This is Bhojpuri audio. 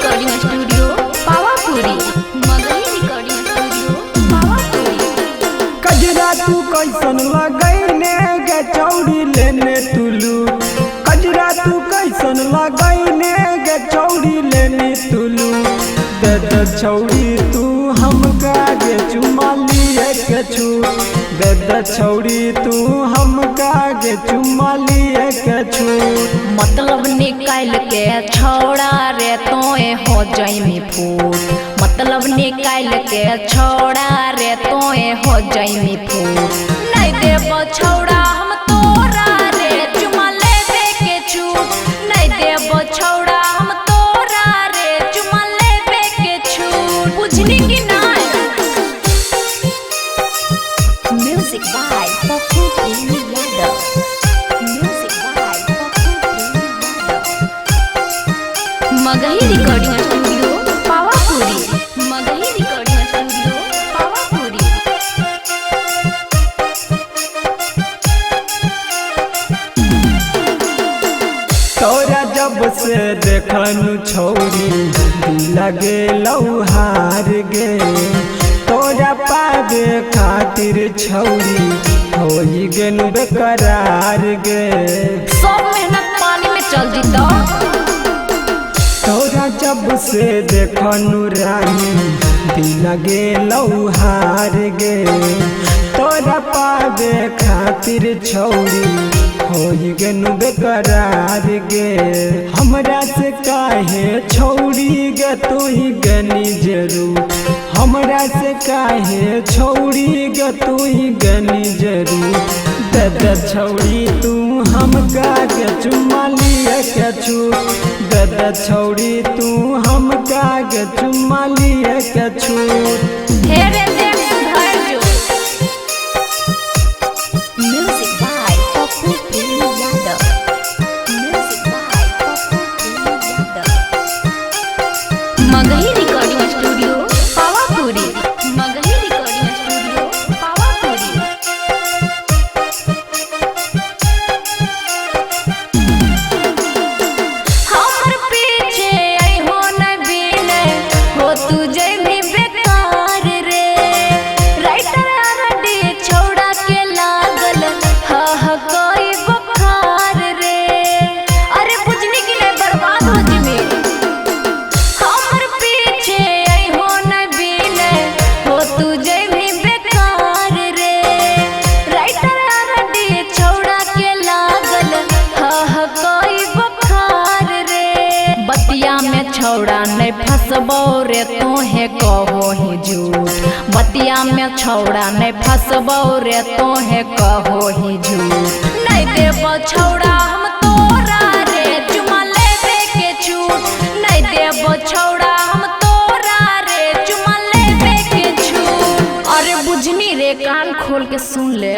Recording studio Pawapuri. Magahi recording studio Pawapuri. कजरा तू कैसन लगैने गे चौड़ी लेने तुलू। कजरा तू कैसन लगैने गे चौड़ी लेने तुलू। दे छौड़ी तू हमका गे चुमा लिए के छूट। दे छौड़ी तू हमका गे चुमा लिए के छूट। मतलब निकाल के छौड़ा रे तोए हो जाइमी फूट। मतलब निकाल के छौड़ा रे तोए हो जाइमी फूट। नहीं देबो छौड़ा हम तोरा रे चुमा लेबे के छूट। नहीं देबो छौड़ा हम तोरा रे चुमा लेबे के छूट। बुझनी कि नहीं? म्यूजिक बाय पप्पू प्रेमी यादव। म्यूजिक बाय पप्पू प्रेमी Yadav. Magahi recording studio Pawapuri. Magahi recording studio Pawapuri. तोरा जब से देखनु छौरी लगे लौहार गे। तोरा पावे खातिर छौरी होई गेनु बेकरार गे। सब मेहनत पानी में चल जीता। तोरा जब से देखनु रानी दिल गे लौहार गे। तोरा पावे खातिर छौरी होई गेनु बेकरार गे। हमरा से काहे छौरी गे तू ही गनी जरूर। हमरा से काहे छौरी गे तू ही गनी जरूर। दे छौरी तू हमका गे चुमा लिए के छूट। दे छौरी तू हमका गे चुमा लिए के छूट। हेरे देख सुधर जो। म्यूजिक बाय पप्पू प्रेमी यादव। म्यूजिक बाय पप्पू प्रेमी Yadav. Magahi recording studio Pawapuri. Magahi recording studio Pawapuri. हमर पीछे आई हो न बिने हो तुझे भी बेकार रे। राइटर आरडी छौड़ा के लागल हा कोई बुखार रे। अरे बुझनी कि नहीं बर्बाद हो जिमी। हमर पीछे आई हो न बिने हो तुझे भी बेकार रे। राइटर आरडी छौड़ा के लागल हा कोई बुखार रे। बतिया में छौड़ा नहीं फंसबो रे तोहे कहो ही झूठ। बतिया में छौड़ा नहीं फंसबो रे तोहे कहो ही झूठ। नहीं देबो छौड़ा हम तोरा रे चुमा लेबे के छूट। नहीं देबो छौड़ा हम तोरा रे चुमा लेबे के छूट। अरे बुझनी रे कान खोल के सुन ले।